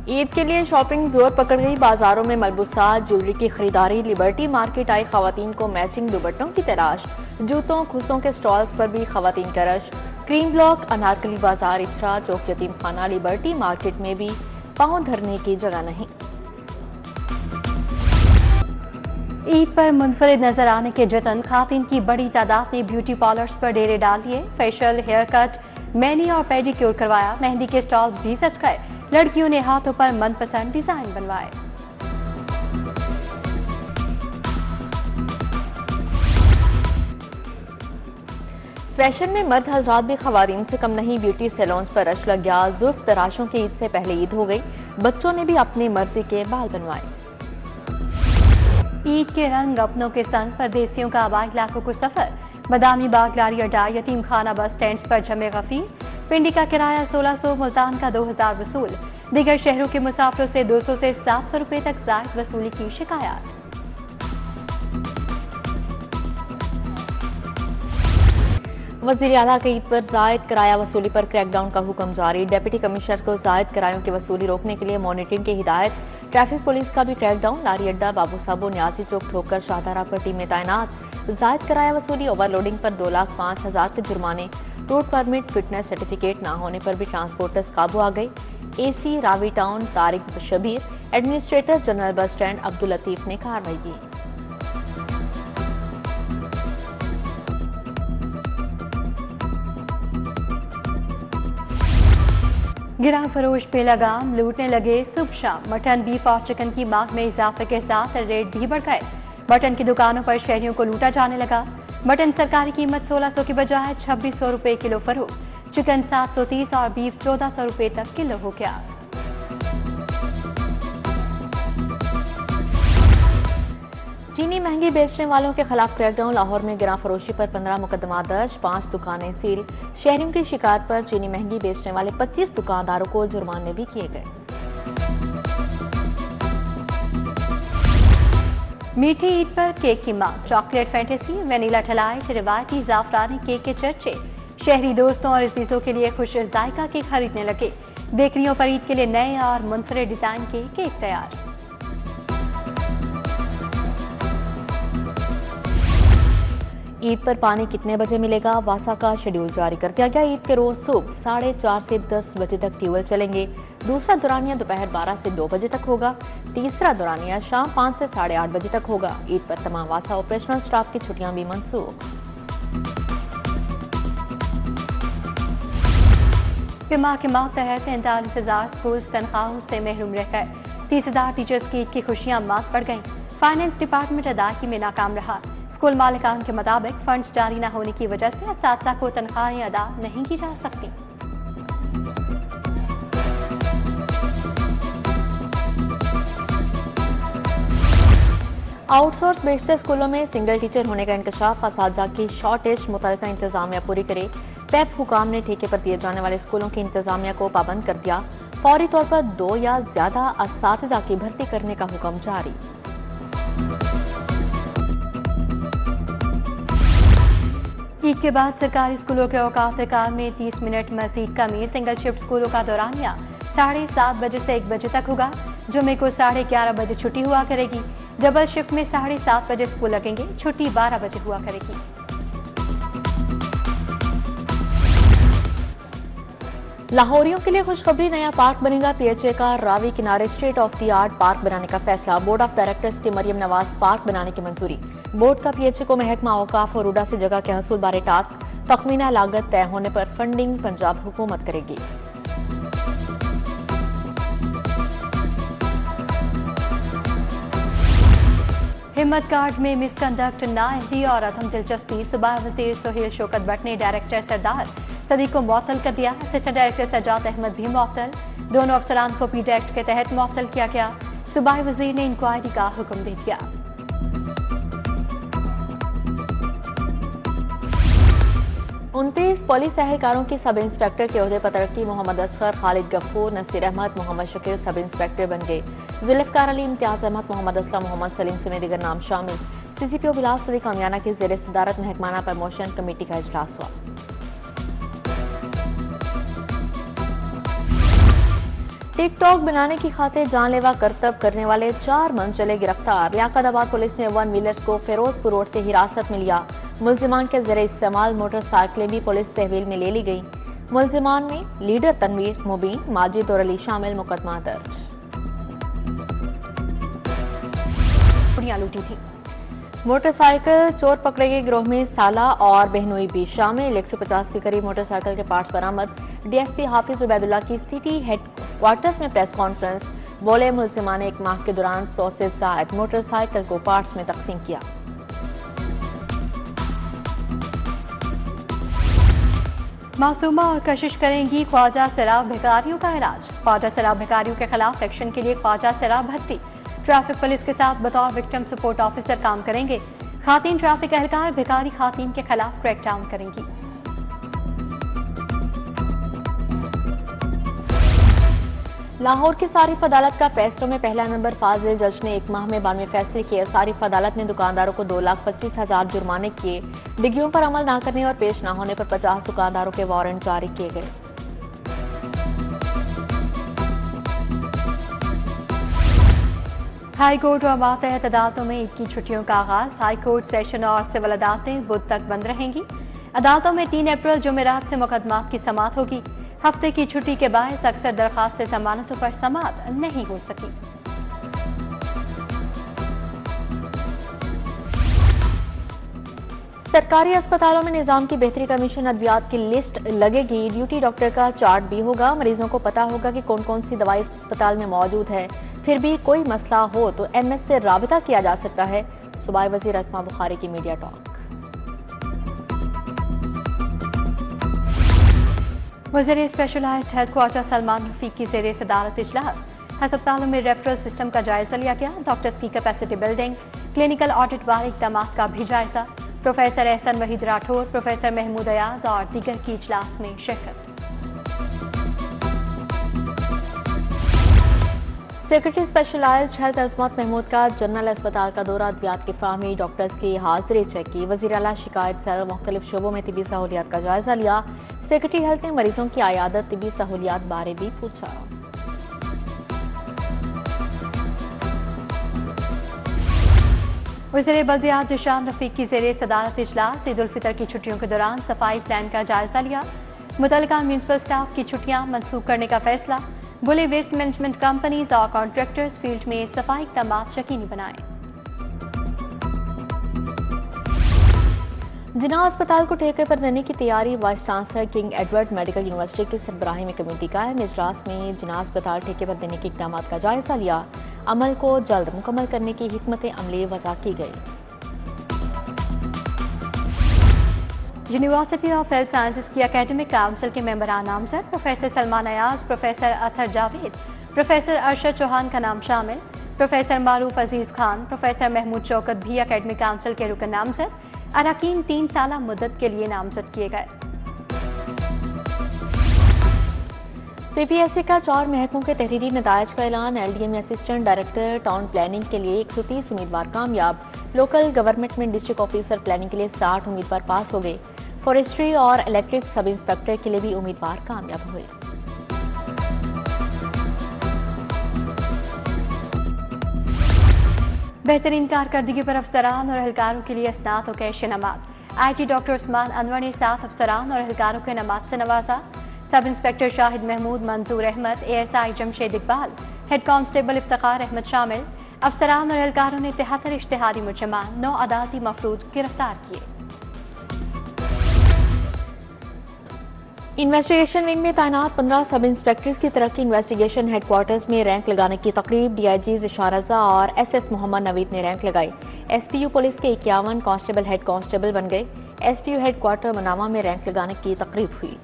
ईद के लिए शॉपिंग जोर पकड़ गई। बाजारों में मलबूसात, ज्वेलरी की खरीदारी। लिबर्टी मार्केट आई खवातीन को मैचिंग दुपट्टों की तलाश। जूतों खुसों के स्टॉल्स पर भी खवातीन का रश। क्रीम ब्लॉक, अनारकली बाजार, इचरा चौक, यतीम खाना, लिबर्टी मार्केट में भी पांव धरने की जगह नहीं। ईद पर मुनफरिद नजर आने के जतन। खातिन की बड़ी तादाद ने ब्यूटी पार्लर्स पर डेरे डाल दिए। फेशियल, हेयर कट, मैनी और पेडिक्योर करवाया। मेहंदी के स्टॉल्स भी सज गए। लड़कियों ने हाथों पर मनपसंद डिजाइन बनवाए। फैशन में मर्द हजरात भी खवातीन से कम नहीं। ब्यूटी सैलून्स पर रश लग गया। जुल्फ तराशों की ईद से पहले ईद हो गई। बच्चों ने भी अपनी मर्जी के बाल बनवाए। ईद के रंग अपनों के संग परदेसियों का 22 लाखों को सफर। बदामी बाग, लारी अड्डा, यतीम खाना बस स्टैंड पर जमे गफीर। पिंडी का किराया 1600, मुल्तान का 2000 वसूल। दीगर शहरों के मुसाफिरों से 200 से 700 रुपए तक जायद वसूली की शिकायत। वज़ीर आला के ईद पर जायद किराया वसूली पर क्रैकडाउन का हुक्म जारी। डिप्टी कमिश्नर को जायद किरायों की वसूली रोकने के लिए मॉनिटरिंग की हिदायत। ट्रैफिक पुलिस का भी क्रैकडाउन। लारी अड्डा, बाबू साबो, न्याजी चौक, ठोकर, शाहदारा पर टीमें तैनात। जायद किराया वसूली, ओवरलोडिंग पर 2,05,000 के जुर्माने। रोड परमिट, फिटनेस सर्टिफिकेट ना होने पर भी ट्रांसपोर्टर्स काबू आ गए। AC Ravi town Tariq Shabbir, administrator general bus stand Abdul Latif ने कार्रवाई की। गिरा फरोश पे लगाम, लूटने लगे सुबह शाम। मटन, बीफ और चिकन की मांग में इजाफे के साथ रेट भी बढ़ गए। मटन की दुकानों पर शहरियों को लूटा जाने लगा। मटन सरकारी कीमत 1600 की बजाय 2600 रुपए किलो फरोख्त। चिकन 730 और बीफ 1400 रुपए तक किलो हो गया। चीनी महंगी बेचने वालों के खिलाफ क्रैकडाउन। लाहौर में गिरा फरोशी पर 15 मुकदमा दर्ज, 5 दुकानें सील। शहरियों की शिकायत पर चीनी महंगी बेचने वाले 25 दुकानदारों को जुर्माने भी किए गए। मीठी ईद पर केक की मांग। चॉकलेट फैंटेसी, वेनिला डिलाइट, रिवायती जाफरानी केक के चर्चे। शहरी दोस्तों और अजीजों के लिए खुश जायका केक खरीदने लगे। बेकरियों पर ईद के लिए नए और मुनफरिद डिजाइन के केक तैयार। ईद पर पानी कितने बजे मिलेगा? वासा का शेड्यूल जारी कर दिया गया। ईद के रोज सुबह 4:30 से 10 बजे तक ट्यूबवेल चलेंगे। दूसरा दौरानिया दोपहर 12 से 2 बजे तक होगा। तीसरा दौरानिया शाम 5 से 8:30 बजे तक होगा। ईद पर तमाम वासा ऑपरेशनल स्टाफ की छुट्टियां भी मनसूख। पिमा के माह तहत 43,000 स्कूल तनख्वाहों से महरूम रह गए। 30,000 टीचर्स की ईद की खुशियां मात पड़ गईं। फाइनेंस डिपार्टमेंट अदायगी में नाकाम रहा। स्कूल मालिकान के मुताबिक फंड्स जारी न होने की वजह से असातिज़ा को तनख्वाहें अदा नहीं की जा सकती। आउटसोर्स बेचते स्कूलों में सिंगल टीचर होने का इंकशाफ। असातिज़ा की शॉर्टेज मुतल्लिका इंतजामिया पूरी करे। पैप हुकाम ने ठेके पर दिए जाने वाले स्कूलों की इंतजामिया को पाबंद कर दिया। फौरी तौर पर 2 या ज्यादा असातिज़ा की भर्ती करने का हुक्म जारी। ईद के बाद सरकारी स्कूलों के औकात कार में 30 मिनट मजीद कमी। सिंगल शिफ्ट स्कूलों का दौरानिया 7:30 बजे से 1 बजे तक होगा। जुमे को 11:30 बजे छुट्टी हुआ करेगी। डबल शिफ्ट में 7:30 बजे स्कूल लगेंगे। छुट्टी 12 बजे हुआ करेगी। लाहौरियों के लिए खुशखबरी, नया पार्क बनेगा। पीएचए का रावी किनारे state of the art park बनाने का फैसला। बोर्ड ऑफ डायरेक्टर्स की मरियम नवाज पार्क बनाने की मंजूरी। बोर्ड का पीएचए को महकमा औकाफ और उडा से जगह के हसूल बारे टास्क। तखमीना लागत तय होने पर फंडिंग पंजाब हुकूमत करेगी। हिम्मत कार्ड में मिसकंडक्ट, नाअहली और अदम दिलचस्पी। सूबा वजीर सोहेल शौकत भट्ट ने डायरेक्टर सरदार सदी को मुअत्तल कर दिया। असिस्टेंट डायरेक्टर सजाद अहमद भी मुअत्तल। दोनों अफसरान को पीडी एक्ट के तहत मुअत्तल किया गया। सूबाई वजीर ने इंक्वायरी का हुक्म दे दिया। 29 पुलिस एहलकारों की सब इंस्पेक्टर के ओहदे पर तरक्की। मोहम्मद असगर, खालिद गफूर, नसीर अहमद, मोहम्मद शकील सब इंस्पेक्टर बन गए। जुल्फकार अली, इम्तियाज अहमद, मोहम्मद असलम, मोहम्मद सलीम समेत दीगर नाम शामिल। सीसीपीओ बिलाल सदीक कामियाना की ज़ेर सदारत महकमाना प्रमोशन कमेटी का इजलास हुआ। टिकटॉक बनाने की खातिर जानलेवा करतब करने वाले 4 मंचले गिरफ्तार। लियाकताबाद पुलिस ने 1 व्हीलर्स को फिरोजपुर रोड से हिरासत में लिया। मुलजिमान के जरिए इस्तेमाल मोटरसाइकिलें भी पुलिस तहवील में ले ली गई। मुलजिमान में लीडर तनवीर, मुबीन, माजिद और अली शामिल। मुकदमा दर्ज। लूटी थी। मोटरसाइकिल चोर पकड़े गए गिरोह में साला और बहनोई भी शामिल। 150 के करीब मोटरसाइकिल के पार्ट्स बरामद। डीएसपी हाफिज उबैदुल्ला की सिटी हेडक्वार्टर्स में प्रेस कॉन्फ्रेंस। बोले मुलजिमान ने 1 माह के दौरान 100 से ज्यादा मोटरसाइकिल को पार्ट्स में तकसीम किया। मासूमा और कशिश करेंगी ख्वाजा शराब भिखारियों का इलाज। ख्वाजा शराब भिखारियों के खिलाफ एक्शन के लिए ख्वाजा शराब भर्ती ट्रैफिक पुलिस के साथ बतौर विक्टिम सपोर्ट ऑफिसर काम करेंगे। खातीन ट्रैफिक एहलकार भिखारी खातीन के खिलाफ क्रैकडाउन करेंगी। लाहौर की सारिफ अदालत का फैसलों में पहला नंबर। फाजिल जज ने 1 माह में 92 फैसले किए। सारिफ अदालत ने दुकानदारों को 2,25,000 जुर्माने किए। डिग्रियों पर अमल न करने और पेश न होने पर 50 दुकानदारों के वारंट जारी किए गए। हाई कोर्ट और मातहत अदालतों में ईद की छुट्टियों का आगाज। हाई कोर्ट, सेशन और सिविल अदालतें बुध तक बंद रहेंगी। अदालतों में 3 अप्रैल जुमेरात से मुकदमात की समाअत होगी। हफ्ते की छुट्टी के बायस अक्सर दरखास्तें जमानतों पर समाअत नहीं हो सकी। सरकारी अस्पतालों में निजाम की बेहतरी कमीशन अद्वियात की लिस्ट लगेगी। ड्यूटी डॉक्टर का चार्ट भी होगा। मरीजों को पता होगा कि कौन कौन सी दवाई अस्पताल में मौजूद है। फिर भी कोई मसला हो तो एमएस से राबिता किया जा सकता है। सूबाई वजीर अस्मा बुखारी की मीडिया टॉक। वज़ीर स्पेशलाइज्ड हेल्थ ख्वाजा सलमान रफीक की ज़ेरे सदारत इजलास। अस्पतालों में रेफरल सिस्टम का जायजा लिया गया। डॉक्टर्स की कैपेसिटी बिल्डिंग, क्लिनिकल ऑडिट बारे इक़दाम का भी जायजा। प्रोफेसर एहसन वहीद राठौर, प्रोफेसर महमूद अयाज और दीगर की इजलास में शिरकत। सेक्रेटरी स्पेशलाइज्ड हेल्थ अजमत महमूद का जनरल अस्पताल का दौरा। अद्वियात की फ्राहमी, डॉक्टर्स की हाजिरी चेक की। वज़ीर आला शिकायत सेल मुख्तलिफ शोबों में तिबी सहूलियात का जायजा लिया। सेक्रेटरी हेल्थ ने मरीजों की आयादत, तिबी सहूलियात बारे भी पूछा। वज़ीर बल्दियात जिशान रफीक की ज़ेरे सदारत इजलास। ईद उल फितर की छुट्टियों के दौरान सफाई प्लान का जायजा लिया। मुतल्लिका म्यूनिसिपल स्टाफ की छुट्टियां मनसूख करने का फैसला। बोले वेस्ट मैनेजमेंट कंपनीज और कॉन्ट्रैक्टर्स फील्ड में सफाई इक़दाम यकीनी बनाएं। जिन्ना अस्पताल को ठेके पर देने की तैयारी। Vice chancellor king Edward medical university की सरबराही में कमेटी का अहम इजलास में जिन्ना अस्पताल ठेके पर देने के इक़दाम का जायजा लिया। अमल को जल्द मुकम्मल करने की हिकमत अमली वज़ा की गई। यूनिवर्सिटी ऑफ हेल्थ साइंसेज की एकेडमिक काउंसिल के मेंबरान नामजद। Professor Salman Ayaz, professor Athar Javed, professor Arshad Chauhan का नाम शामिल। प्रोफेसर मारूफ अजीज खान, प्रोफेसर महमूद शौकत भी एकेडमिक काउंसिल के रुकन नामजद। अरकान 3 साला मुद्दत के लिए नामजद किए गए। पीपीएससी का 4 महकमों के तहरीरी नतायज का ऐलान। एलडीए में असिस्टेंट डायरेक्टर टाउन प्लानिंग के लिए 130 उम्मीदवार कामयाब। लोकल गवर्नमेंट में डिस्ट्रिक्ट ऑफिसर प्लानिंग के लिए 60 उम्मीदवार पास हो गए। फॉरेस्ट्री और इलेक्ट्रिक सब इंस्पेक्टर के लिए भी उम्मीदवार कामयाब हुए। बेहतरीन कारकर्दगी पर अफसरान और एहलकारों के लिए स्नात कैश इनामात। आईजी डॉक्टर उस्मान अनवर ने 7 अफसरान और एहलकारों को इनामात से नवाजा। Sub inspector Shahid Mahmood, Manzoor Ahmed, ASI Jamshed Iqbal, head constable Iftikhar Ahmed शामिल। अफसरान और एहलकारों ने 73 इश्तिहारी मुजरिमान, 9 अदालती मफरूद गिरफ्तार किए। इन्वेस्टिगेशन विंग में तैनात 15 सब इंस्पेक्टर्स की तरक्की। इन्वेस्टिगेशन हेडक्वार्टर्स में रैंक लगाने की तकरीब। डीआईजी ज़िशान रज़ा और एसएस मोहम्मद नवीद ने रैंक लगाई। एसपीयू पुलिस के 51 कांस्टेबल हेड कांस्टेबल बन गए। एसपीयू हेडक्वार्टर मनावा में रैंक लगाने की तकरीब हुई।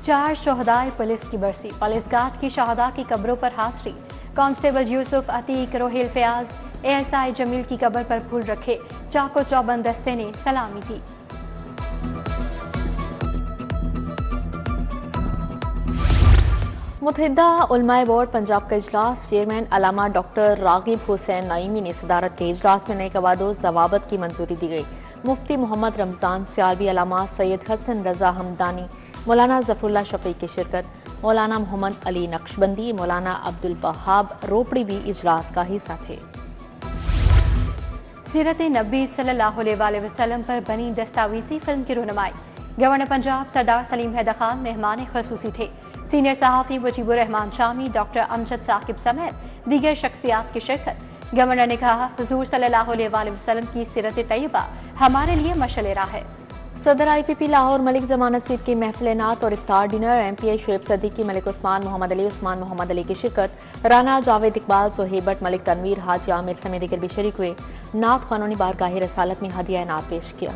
चार शहदाए पुलिस की बरसी। पुलिस गार्ड की शहदा की कब्रों पर हाजिरी। कांस्टेबल यूसुफ, अतीक, रोहिल फयाज, एएसआई जमील की कब्र पर फूल रखे। चाको चौबंद दस्ते ने सलामी दी। मुत्तहिदा उलमाए बोर्ड पंजाब का इजलास। चेयरमैन अलामा डॉक्टर रागिब हुसैन नईमी ने सदारत की। इजलास में नए कवायद ज़वाबत की मंजूरी दी गई। मुफ्ती मोहम्मद रमज़ान सियालवी, अल्लामा सैयद हसन रजा हमदानी, मौलाना जफरुल्लाह शफी की शिरकत। मौलाना मोहम्मद अली नक्शबंदी, मौलाना अब्दुल वहाब रोपड़ी भी इजलास का हिस्सा थे। सीरत नबी सल्लल्लाहु अलैहि वसल्लम पर बनी दस्तावेजी फिल्म की रोनुमाई। गवर्नर पंजाब सरदार सलीम हैदर खान मेहमान खसूसी थे। सीनियर सहाफ़ी मुजीबुर रहमान शामी, डॉक्टर अमजद साकिब समेत दीगर शख्सियात की शिरकत। गवर्नर ने कहा, हुजूर सल्लल्लाहु अलैहि वसल्लम की सीरत तैयबा हमारे लिए मशाल राह है। सदर IPP लाहौर मलिक जमान नसीब की महफिल नात और इफ्तार डिनर। MPA शुएब सदीकी, मलिक उस्मान मोहम्मद अली की शिरकत। राना जावेद इकबाल, सोहेबट, मलिक तनवीर, हाजी आमिर समेत दीगर भी शरीक हुए। नात कानूनी बारगाह रसालत में हदिया नात पेश किया।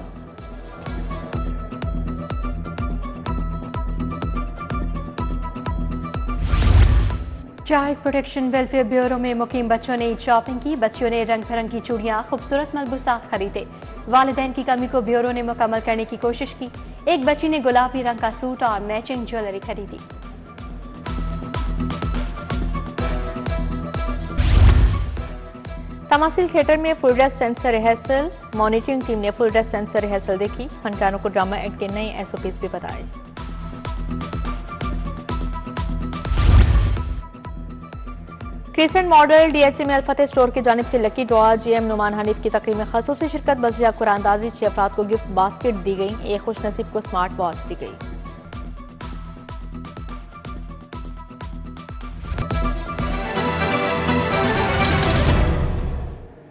चाइल्ड प्रोटेक्शन वेलफेयर ब्यूरो में मुकीम बच्चों ने ईद शॉपिंग की। बच्चियों ने रंग बिरंगी चूड़ियां, खूबसूरत मलबूसात खरीदे। वालिदैन की कमी को ब्यूरो ने मुकम्मल करने की कोशिश की। एक बच्ची ने गुलाबी रंग का सूट और मैचिंग ज्वेलरी खरीदी। तमासिल थिएटर में full dress sensor rehearsal. Monitoring team ने फुल ड्रेस सेंसर रिहर्सल देखी। फनकारों को ड्रामा एक्ट के नए SOPs भी बताए। क्रिसेंट मॉडल DSA में अलफतेह स्टोर की जानिब से lucky draw. GM Numan Hanif की तकरीब में खसूसी शिरकत। बजरिया कुरानदाजी 6 अफराद को गिफ्ट बास्केट दी गई। एक खुश नसीब को स्मार्ट वॉच दी गई।